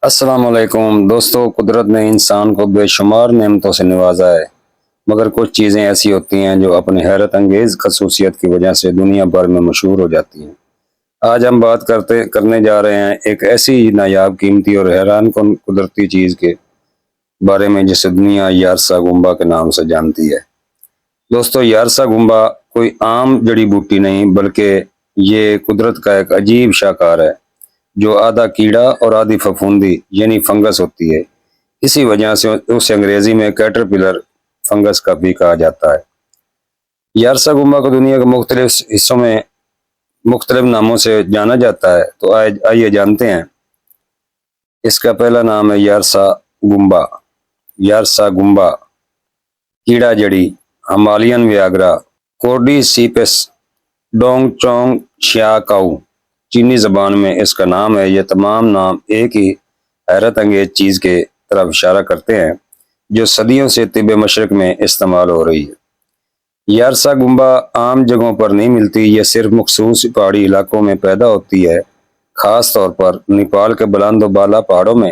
السلام علیکم دوستو، قدرت نے انسان کو بے شمار نعمتوں سے نوازا ہے، مگر کچھ چیزیں ایسی ہوتی ہیں جو اپنی حیرت انگیز خصوصیت کی وجہ سے دنیا بھر میں مشہور ہو جاتی ہیں۔ آج ہم بات کرنے جا رہے ہیں ایک ایسی نایاب، قیمتی اور حیران کن قدرتی چیز کے بارے میں جسے دنیا یارسا گمبا کے نام سے جانتی ہے۔ دوستو، یارسا گمبا کوئی عام جڑی بوٹی نہیں، بلکہ یہ قدرت کا ایک عجیب شاہکار ہے جو آدھا کیڑا اور آدھی پھپھوندی یعنی فنگس ہوتی ہے۔ اسی وجہ سے اسے انگریزی میں کیٹرپلر فنگس کا بھی کہا جاتا ہے۔ یارسا گمبا کو دنیا کے مختلف حصوں میں مختلف ناموں سے جانا جاتا ہے، تو آئیے جانتے ہیں۔ اس کا پہلا نام ہے یارسا گمبا۔ یارسا گمبا کیڑا جڑی، ہمالین ویاگرا، کورڈی سیپس، ڈونگ چونگ شیا کاؤ چینی زبان میں اس کا نام ہے۔ یہ تمام نام ایک ہی حیرت انگیز چیز کے طرف اشارہ کرتے ہیں جو صدیوں سے طب مشرق میں استعمال ہو رہی ہے۔ یارسا گمبا عام جگہوں پر نہیں ملتی، یہ صرف مخصوص پہاڑی علاقوں میں پیدا ہوتی ہے، خاص طور پر نیپال کے بلند و بالا پہاڑوں میں،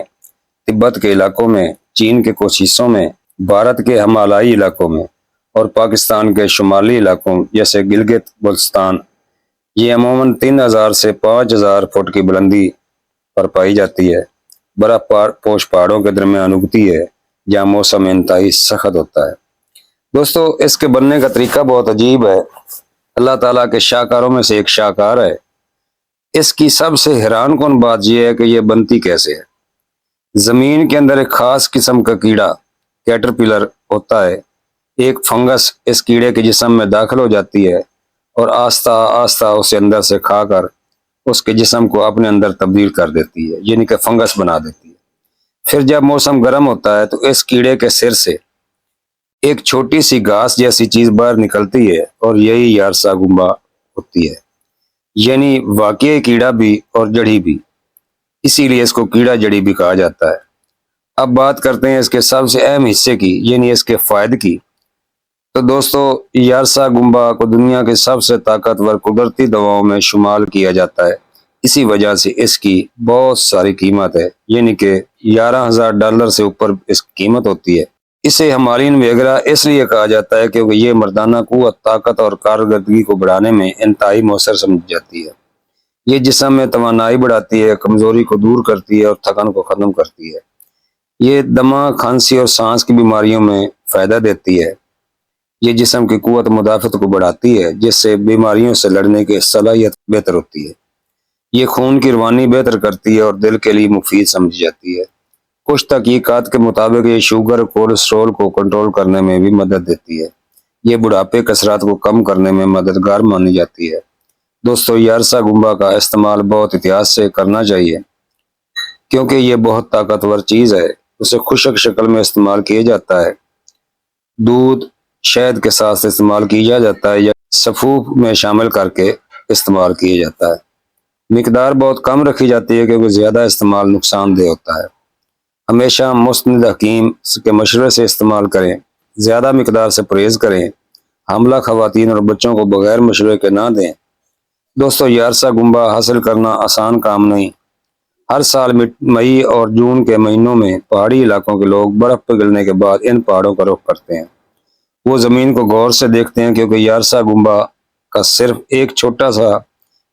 تبت کے علاقوں میں، چین کے کچھ حصوں میں، بھارت کے ہمالیائی علاقوں میں اور پاکستان کے شمالی علاقوں جیسے گلگت بلتستان۔ یہ عموماً 3000 سے 5000 فٹ کی بلندی پر پائی جاتی ہے، برف پوش پہاڑوں کے درمیان اگتی ہے جہاں موسم انتہائی سخت ہوتا ہے۔ دوستو، اس کے بننے کا طریقہ بہت عجیب ہے، اللہ تعالیٰ کے شاہکاروں میں سے ایک شاہکار ہے۔ اس کی سب سے حیران کن بات یہ ہے کہ یہ بنتی کیسے ہے۔ زمین کے اندر ایک خاص قسم کا کیڑا کیٹرپلر ہوتا ہے، ایک فنگس اس کیڑے کے جسم میں داخل ہو جاتی ہے اور آہستہ آہستہ اسے اندر سے کھا کر اس کے جسم کو اپنے اندر تبدیل کر دیتی ہے، یعنی کہ فنگس بنا دیتی ہے۔ پھر جب موسم گرم ہوتا ہے تو اس کیڑے کے سر سے ایک چھوٹی سی گھاس جیسی چیز باہر نکلتی ہے اور یہی یارسا گمبا ہوتی ہے، یعنی واقعی کیڑا بھی اور جڑی بھی، اسی لیے اس کو کیڑا جڑی بھی کہا جاتا ہے۔ اب بات کرتے ہیں اس کے سب سے اہم حصے کی، یعنی اس کے فائدے کی۔ تو دوستو، یارسا گمبا کو دنیا کے سب سے طاقتور قدرتی دواؤں میں شمار کیا جاتا ہے، اسی وجہ سے اس کی بہت ساری قیمت ہے، یعنی کہ $11,000 سے اوپر اس کی قیمت ہوتی ہے۔ اسے ہمالین ویگرا اس لیے کہا جاتا ہے کیونکہ یہ مردانہ قوت، طاقت اور کارکردگی کو بڑھانے میں انتہائی مؤثر سمجھی جاتی ہے۔ یہ جسم میں توانائی بڑھاتی ہے، کمزوری کو دور کرتی ہے اور تھکن کو ختم کرتی ہے۔ یہ دمہ، کھانسی اور سانس کی بیماریوں میں فائدہ دیتی ہے۔ یہ جسم کی قوت مدافعت کو بڑھاتی ہے، جس سے بیماریوں سے لڑنے کی صلاحیت بہتر ہوتی ہے۔ یہ خون کی روانی بہتر کرتی ہے اور دل کے لیے مفید سمجھی جاتی ہے۔ کچھ تحقیقات کے مطابق یہ شوگر اور کولیسٹرول کو کنٹرول کرنے میں بھی مدد دیتی ہے۔ یہ بڑھاپے کثرات کو کم کرنے میں مددگار مانی جاتی ہے۔ دوستو، یارسا گمبا کا استعمال بہت احتیاط سے کرنا چاہیے کیونکہ یہ بہت طاقتور چیز ہے۔ اسے خشک شکل میں استعمال کیا جاتا ہے، دودھ شہد کے ساتھ استعمال کیا جاتا ہے یا سفوف میں شامل کر کے استعمال کیا جاتا ہے۔ مقدار بہت کم رکھی جاتی ہے کیونکہ زیادہ استعمال نقصان دہ ہوتا ہے۔ ہمیشہ مستند حکیم کے مشورے سے استعمال کریں، زیادہ مقدار سے پرہیز کریں، حاملہ خواتین اور بچوں کو بغیر مشورے کے نہ دیں۔ دوستو، یارسا گمبا حاصل کرنا آسان کام نہیں۔ ہر سال مئی اور جون کے مہینوں میں پہاڑی علاقوں کے لوگ برف پگھلنے کے بعد ان پہاڑوں کا رخ کرتے ہیں۔ وہ زمین کو غور سے دیکھتے ہیں کیونکہ یارسا گمبا کا صرف ایک چھوٹا سا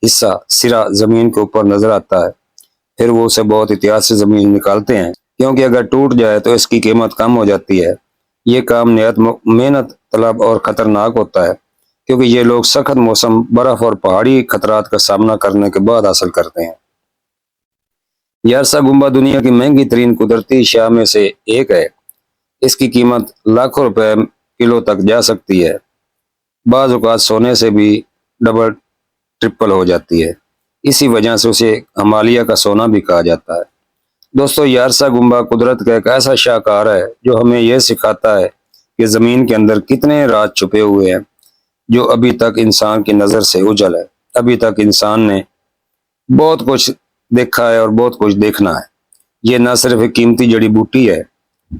حصہ سرا زمین کے اوپر نظر آتا ہے۔ پھر وہ اسے بہت احتیاط سے زمین نکالتے ہیں کیونکہ اگر ٹوٹ جائے تو اس کی قیمت کم ہو جاتی ہے۔ یہ کام نہایت محنت طلب اور خطرناک ہوتا ہے کیونکہ یہ لوگ سخت موسم، برف اور پہاڑی خطرات کا سامنا کرنے کے بعد حاصل کرتے ہیں۔ یارسا گمبا دنیا کی مہنگی ترین قدرتی اشیاء میں سے ایک ہے۔ اس کی قیمت لاکھوں روپے کلو تک جا سکتی ہے، بعض اوقات سونے سے بھی ڈبل ٹرپل ہو جاتی ہے۔ اسی وجہ سے اسے ہمالیہ کا سونا بھی کہا جاتا ہے۔ دوستو، یارسا گمبا قدرت کا ایک ایسا شاہکار ہے جو ہمیں یہ سکھاتا ہے کہ زمین کے اندر کتنے راز چھپے ہوئے ہیں جو ابھی تک انسان کی نظر سے اوجھل ہے۔ ابھی تک انسان نے بہت کچھ دیکھا ہے اور بہت کچھ دیکھنا ہے۔ یہ نہ صرف ایک قیمتی جڑی بوٹی ہے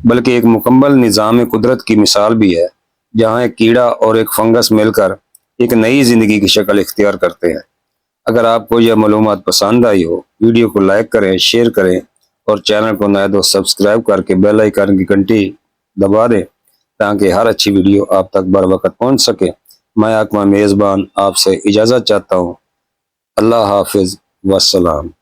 بلکہ ایک مکمل نظام قدرت کی مثال بھی ہے، جہاں ایک کیڑا اور ایک فنگس مل کر ایک نئی زندگی کی شکل اختیار کرتے ہیں۔ اگر آپ کو یہ معلومات پسند آئی ہو، ویڈیو کو لائک کریں، شیئر کریں اور چینل کو نئے دوست سبسکرائب کر کے بیل آئیکن کی گھنٹی دبا دیں تاکہ ہر اچھی ویڈیو آپ تک بر وقت پہنچ سکے۔ میں آپ کا میزبان آپ سے اجازت چاہتا ہوں۔ اللہ حافظ والسلام۔